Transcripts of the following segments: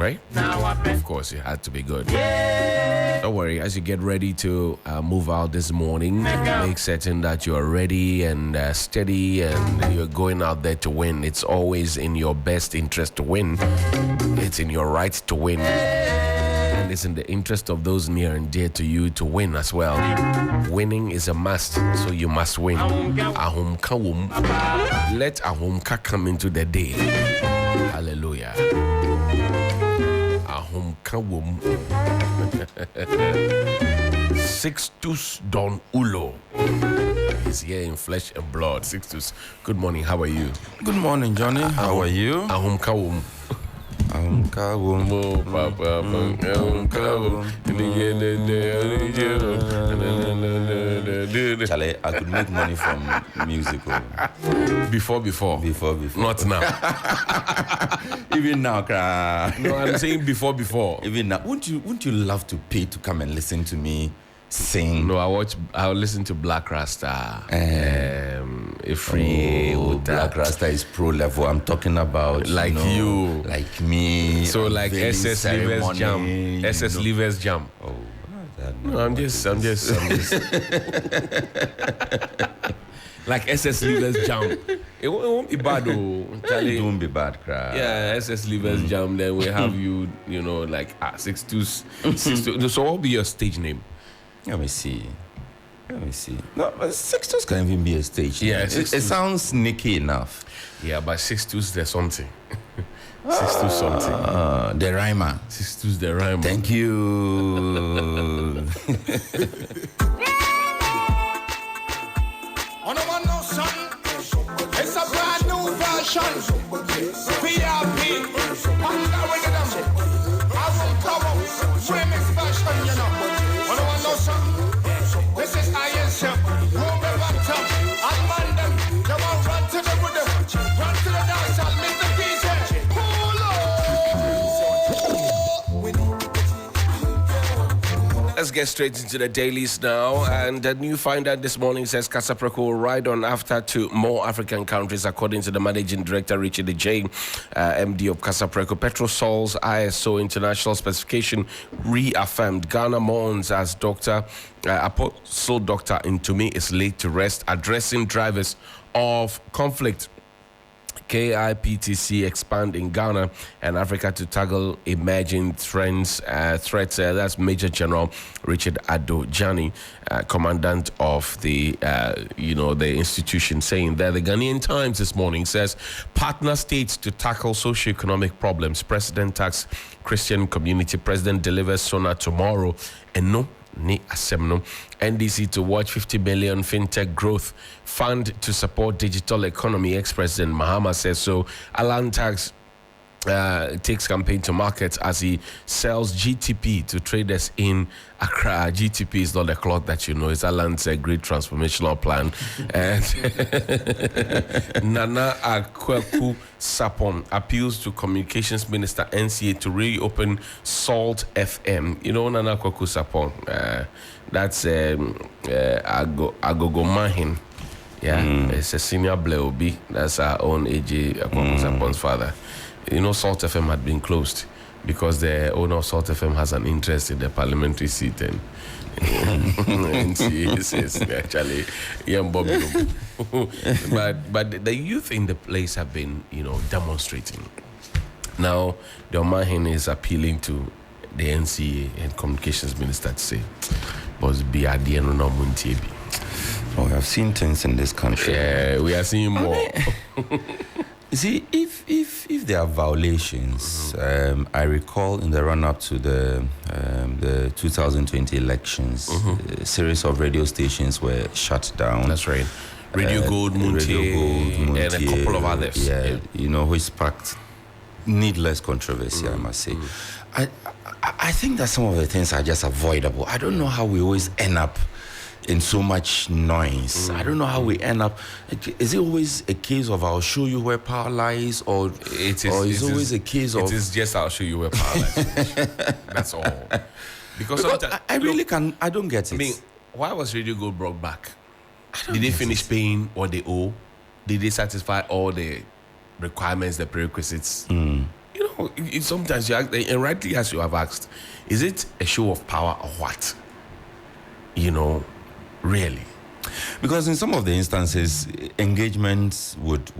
right? Of course, it had to be good. Don't worry, as you get ready to move out this morning, make certain that you are ready and steady and you're going out there to win. It's always in your best interest to win. It's in your right to win. And it's in the interest of those near and dear to you to win as well. Winning is a must, so you must win. Ahum kawum. Let ahum ka come into the day. Hallelujah. Ahum kawum. Sixtus Don Ulo is here in flesh and blood. Sixtus, good morning. How are you? Good morning, Johnny. How are you? Ahum kawum. Charlie, I could make money from music. Before. Not now. Even now, No, I'm saying before. Even now, wouldn't you love to pay to come and listen to me sing? No, I'll listen to Black Rasta. Black Rasta is pro level. I'm talking about like you, like me. So like SS Livers Jam. SS Livers Jam. Oh, no, I'm just like SS Livers Jam. It won't be bad though. Charlie, it won't be bad, crap. Yeah, SS Livers Jam. Then we have you, like Sixtus. So what will be your stage name? Let me see. No, but Sixtus can even be a stage name. Yeah, it sounds sneaky enough. Yeah, but Sixtus, there's something. Sixtus something. The rhymer. Sixtus the rhymer. Thank you. It's a brand new version. PRP. I will come up. Remix version, This is ISM. Move the bottom. Unman them. They won't run to the rhythm. Run to the dance. I'll meet the DJ. Let's get straight into the dailies now. And the new finder this morning says Casapreco will ride on after to more African countries, according to the managing director, Richard J. MD of Casapreco. Petrosol's ISO international specification reaffirmed. Ghana mourns as Apostle Dr. Ntumi is laid to rest, addressing drivers of conflict. KIPTC expand in Ghana and Africa to tackle emerging threats. That's Major General Richard Johnnie, commandant of the institution, saying that the Ghanaian Times this morning says partner states to tackle socio-economic problems. President tax Christian community. President delivers sooner tomorrow. And no. Ni Asemno. NDC to watch 50 billion fintech growth fund to support digital economy. Ex-President Mahama says so. Alan Tax takes campaign to market as he sells GTP to traders in Accra. GTP is not a cloth that you know. It's Alan's great transformational plan. And Nana Akweku Sapon appeals to Communications Minister NCA to reopen Salt FM. You know Nana Akweku Sapon? That's Agogomahin. Yeah, it's a senior Bleobi. That's our own AJ Akweku Sapon's father. You know, Salt FM had been closed because the owner of Salt FM has an interest in the parliamentary seat, and it's actually young Bobby. But the youth in the place have been, demonstrating. Now, the Omahin is appealing to the NCA and Communications Minister to say, "Boss, be at the end of Oh, I've seen things in this country. Yeah, we are seeing more." You see, if there are violations, I recall in the run-up to the 2020 elections, a series of radio stations were shut down. That's right. Radio Gold, Muntie, and a couple of others. Yeah, which sparked needless controversy, I must say. I think that some of the things are just avoidable. I don't know how we always end up in so much noise. I don't know how we end up. Is it always a case of I'll show you where power lies, or is always a case of... It is just I'll show you where power lies. That's all. Because I really I don't get it. I mean, why was Radio Gold brought back? Did they finish paying what they owe? Did they satisfy all the requirements, the prerequisites? Sometimes you ask, and rightly as you have asked, is it a show of power or what? Really. Because in some of the instances, engagements would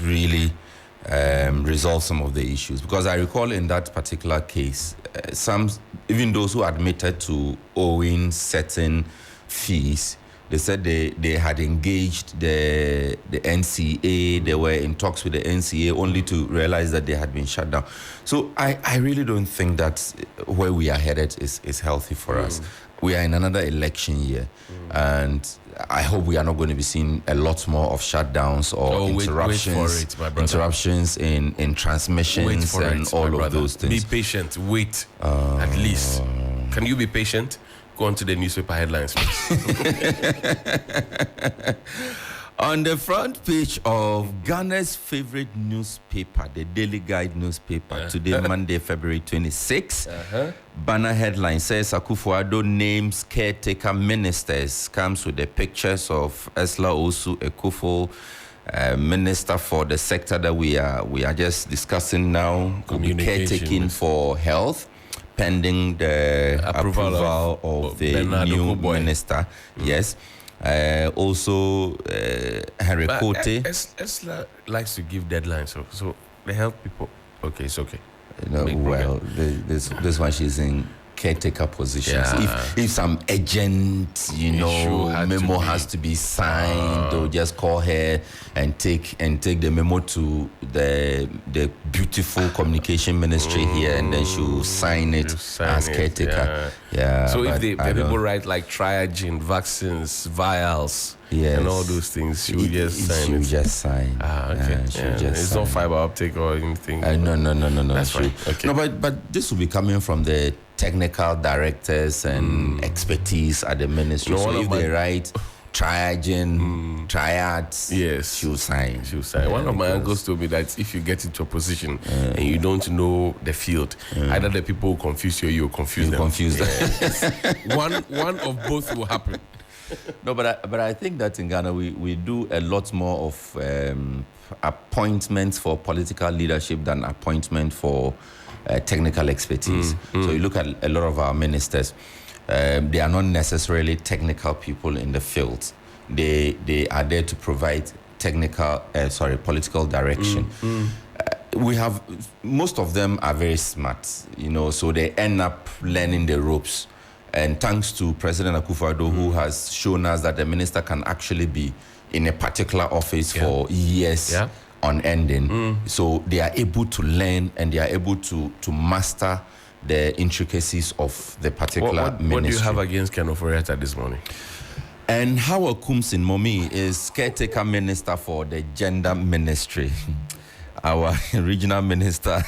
really resolve some of the issues. Because I recall in that particular case, even those who admitted to owing certain fees, they said they had engaged the NCA. They were in talks with the NCA only to realize that they had been shut down. So I really don't think that where we are headed is healthy for us. We are in another election year, and I hope we are not going to be seeing a lot more of shutdowns or interruptions in transmissions and all of those things. Be patient. Wait. At least. Can you be patient? Go on to the newspaper headlines, please. On the front page of Ghana's favorite newspaper, the Daily Guide newspaper, today, Monday, February 26, banner headline says Akufo-Addo names caretaker ministers, comes with the pictures of Esla Osu Ekufo, minister for the sector that we are just discussing now, caretaking for health, pending the approval of the new minister. Yes. Also, Henry Cote. Esla likes to give deadlines, so the health people. Okay, it's okay. This one she's in caretaker position. So if some urgent, memo has to be signed, they'll just call her and take the memo to the beautiful communication ministry here, and then she'll sign it as caretaker. Yeah. So if the people write like triagen, vaccines, vials, and all those things, she will just sign it. Just sign. Okay. It's not fiber optic or anything. No. That's fine. Okay. No, but this will be coming from the technical directors and expertise at the ministry. So if they write triagen, triads, she'll sign. One of my uncles told me that if you get into a position and you don't know the field, either the people will confuse you or you'll confuse them. One of both will happen. No, but I think that in Ghana we do a lot more of appointments for political leadership than appointment for technical expertise. So you look at a lot of our ministers, they are not necessarily technical people in the field. They are there to provide political direction. We have, most of them are very smart, so they end up learning the ropes. And thanks to President Akufo-Addo, who has shown us that the minister can actually be in a particular office for years on ending. So they are able to learn and they are able to master the intricacies of the particular ministry. What do you have against Ken Ofori-Atta this morning? And Howard Kumsin Momi is caretaker minister for the gender ministry. Our regional minister,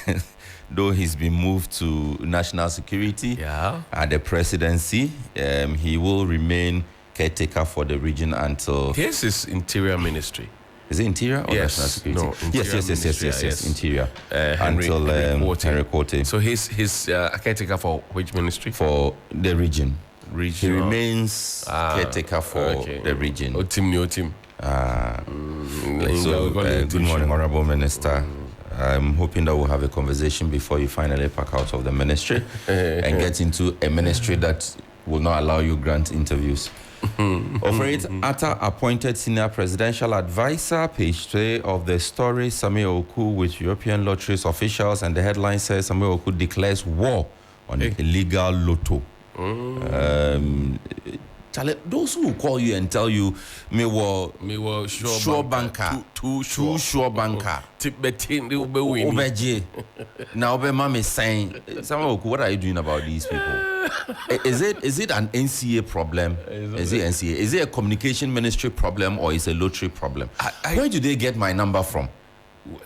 though he's been moved to national security at the presidency, he will remain caretaker for the region until... His is interior ministry. Is it interior or national security? No, yes, interior. Until Henry Cote. So he's a caretaker for which ministry? For the region. Regional. He remains caretaker for the region. Otim. So, good morning, Honorable Minister. I'm hoping that we'll have a conversation before you finally pack out of the ministry and get into a ministry that will not allow you grant interviews. Ofori-Atta appointed senior presidential advisor, page 3 of the story, Samuel Oku with European lotteries officials, and the headline says Samuel Oku declares war on illegal lotto. Those who call you and tell you, me were sure banker, too sure banker. Now, mom is saying, what are you doing about these people? Is it an NCA problem? Is it NCA? Is it a communication ministry problem or is it a lottery problem? Where do they get my number from?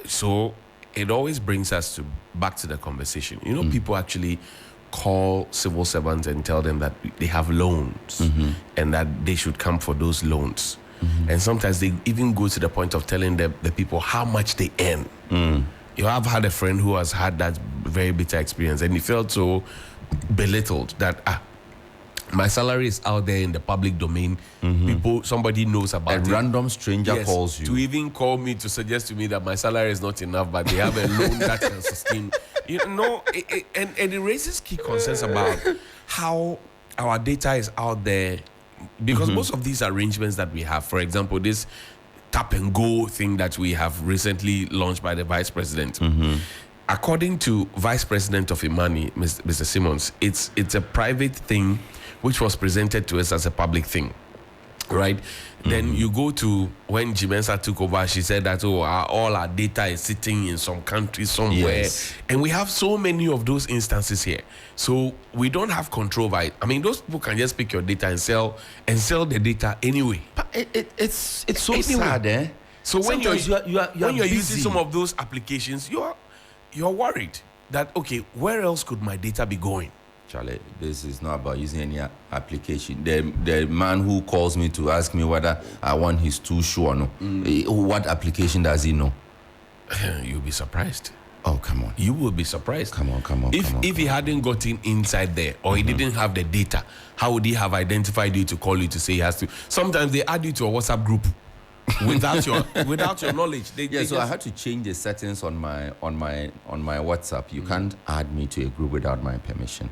So it always brings us back to the conversation. People actually call civil servants and tell them that they have loans and that they should come for those loans. And sometimes they even go to the point of telling the people how much they earn. I've had a friend who has had that very bitter experience and he felt so belittled that My salary is out there in the public domain. Somebody knows about it. A random stranger calls you. To even call me to suggest to me that my salary is not enough, but they have a loan that can sustain. And it raises key concerns about how our data is out there. Because most of these arrangements that we have, for example, this tap and go thing that we have recently launched by the Vice President, according to Vice President of Imani, Mr. Simmons, it's a private thing which was presented to us as a public thing, right? Then you go to when Jimensa took over, she said that, all our data is sitting in some country somewhere. Yes. And we have so many of those instances here. So we don't have control over it. I mean, those people can just pick your data and sell the data anyway. But it's so sad, eh? So when Sometimes you're busy. using some of those applications, you're worried that, okay, where else could my data be going? Charlie, this is not about using any application. The man who calls me to ask me whether I want his too sure or no, what application does he know? You'll be surprised. Oh, come on. You will be surprised. Come on. If he hadn't gotten inside there or he didn't have the data, how would he have identified you to call you to say he has to? Sometimes they add you to a WhatsApp group without your knowledge. I had to change the settings on my WhatsApp. You can't add me to a group without my permission.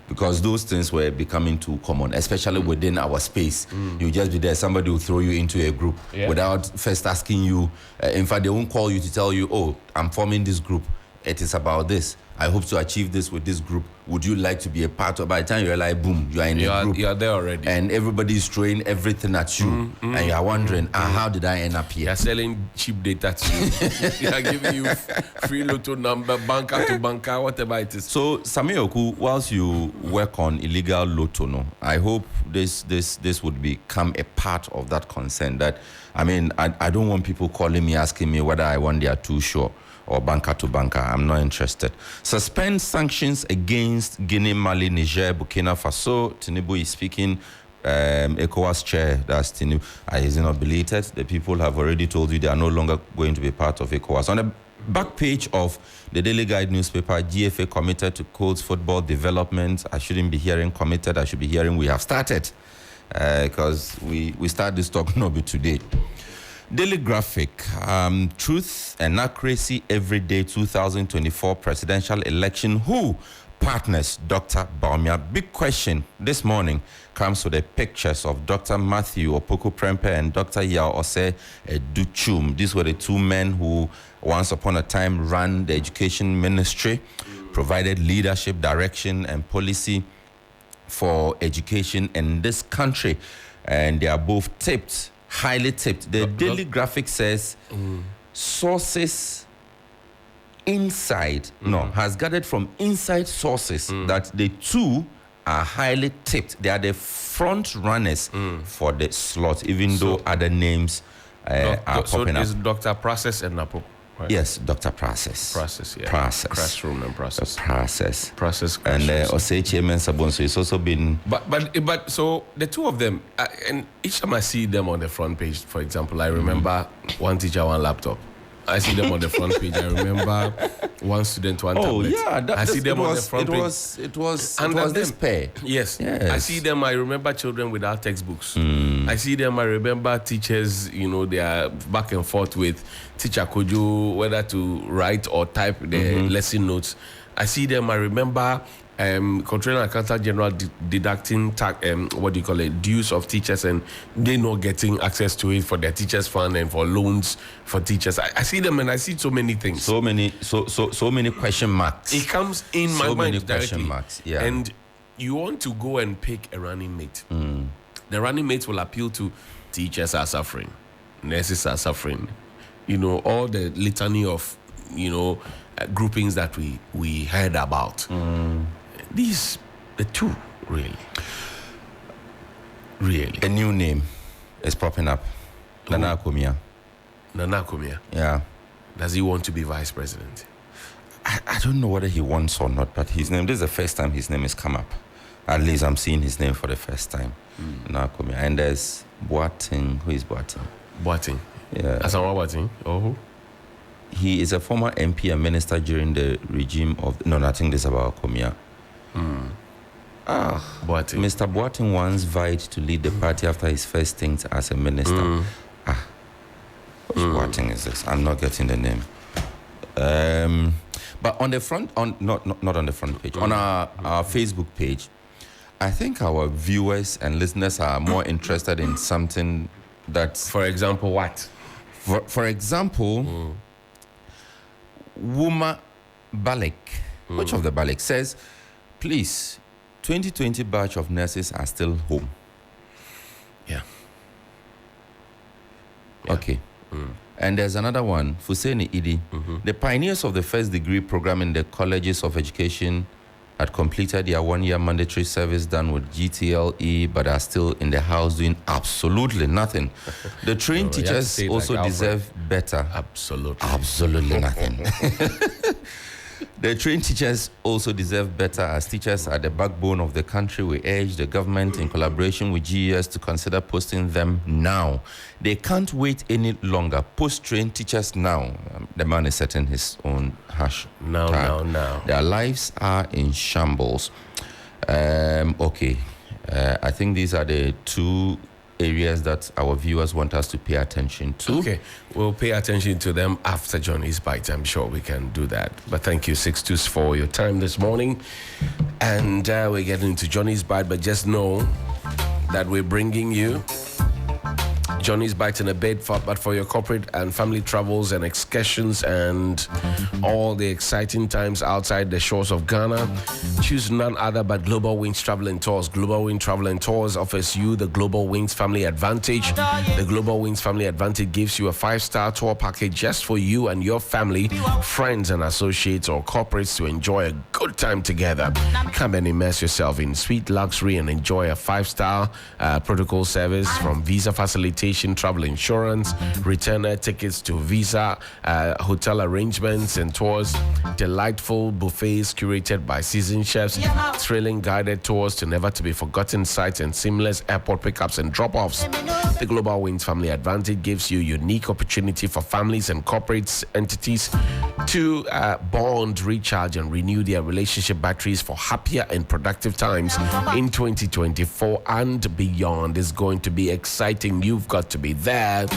Because those things were becoming too common, especially within our space. You just be there, somebody will throw you into a group without first asking you. In fact, they won't call you to tell you, oh, I'm forming this group. It is about this. I hope to achieve this with this group. Would you like to be a part of it? By the time you're like, boom, you are in a group. You're there already. And everybody's throwing everything at you. And you're wondering, how did I end up here? They're selling cheap data to you. They're giving you free lotto number, banker to banker, whatever it is. So, Samioku, whilst you work on illegal lotto, I hope this would become a part of that concern. That, I mean, I don't want people calling me, asking me whether I want their too sure or banker to banker. I'm not interested. Suspend sanctions against Guinea, Mali, Niger, Burkina Faso. Tinubu is speaking. ECOWAS chair, that's Tinubu. Is it not belated? The people have already told you they are no longer going to be part of ECOWAS. On the back page of the Daily Guide newspaper, GFA committed to coach football development. I shouldn't be hearing committed. I should be hearing we have started. Because we start this talk not be today. Daily Graphic, Truth and Accuracy Everyday 2024 presidential election. Who partners Dr. Baumia? Big question this morning comes with the pictures of Dr. Matthew Opoku Prempe and Dr. Yao Ose Duchum. These were the two men who once upon a time ran the education ministry, provided leadership, direction, and policy for education in this country. And they are both tipped. Highly tipped. The Daily Graphic says sources inside, has gathered from inside sources that the two are highly tipped. They are the front runners for the slot, even though other names are popping up. So is Dr. Process and Napo? Right? Yes, Dr. Process. Process, yeah. Process. Classroom and process. Process. And Osei Chairman Sabonso is also been... But so the two of them, and each time I see them on the front page, for example, I remember one teacher, one laptop. I see them on the front page. I remember one student, one tablet. Oh, yeah. I see them on the front page. It was this pair. Yes. I see them. I remember children without textbooks. I see them. I remember teachers, they are back and forth with teacher Kojo, whether to write or type the lesson notes. I see them. I remember Controller and Accountant General deducting dues of teachers, and they not getting access to it for their teachers fund and for loans for teachers. I see them and I see so many things. So many question marks. It comes in my mind many directly. Question marks. Yeah. And you want to go and pick a running mate. The running mates will appeal to teachers are suffering, nurses are suffering. All the litany of groupings that we heard about. These, the two, really. A new name is popping up. Nana Akomia. Nana Akomia. Yeah. Does he want to be vice president? I don't know whether he wants or not, but his name, this is the first time his name has come up. At least I'm seeing his name for the first time. Nana Akomia. And there's Boateng. Who is Boateng? Boateng. Yeah. Asamoah Boateng. Oh. He is a former MP and minister during the regime of... No, I think this is about Akomia. Boateng. Mr. Boateng once vied to lead the party after his first stint as a minister. Which Boateng is this? I'm not getting the name. But on the front, not on the front page, on our Facebook page, I think our viewers and listeners are more interested in something that's... For example, what? For example, Wuma Balek, which of the Balek says, please, 2020 batch of nurses are still home. Yeah. Okay. And there's another one, Fuseni Idi. The pioneers of the first degree program in the colleges of education had completed their 1-year mandatory service done with GTLE, but are still in the house doing absolutely nothing. The trained teachers also deserve better. Absolutely nothing. The trained teachers also deserve better, as teachers are the backbone of the country. We urge the government, in collaboration with GES, to consider posting them now. They can't wait any longer. Post trained teachers now. The man is setting his own hash. Now. Their lives are in shambles. Okay. I think these are the two areas that our viewers want us to pay attention to. Okay, we'll pay attention to them after Johnny's Bite. I'm sure we can do that. But thank you, Sixtus, for your time this morning. And we're getting into Johnny's Bite, but just know that we're bringing you Johnny's Bite in a bit, but for your corporate and family travels and excursions and all the exciting times outside the shores of Ghana, choose none other but Global Wings Travel and Tours. Global Wings Travel and Tours offers you the Global Wings Family Advantage. The Global Wings Family Advantage gives you a 5-star tour package just for you and your family, friends and associates or corporates to enjoy a good time together. Come and immerse yourself in sweet luxury and enjoy a 5-star protocol service, from visa facilitation, travel insurance, return tickets to visa, hotel arrangements and tours, delightful buffets curated by seasoned chefs, thrilling guided tours to never to be forgotten sights, and seamless airport pickups and drop-offs. The Global Wings Family Advantage gives you unique opportunity for families and corporate entities to bond, recharge and renew their relationship batteries for happier and productive times in 2024 and beyond. It's going to be exciting. You've got to be there.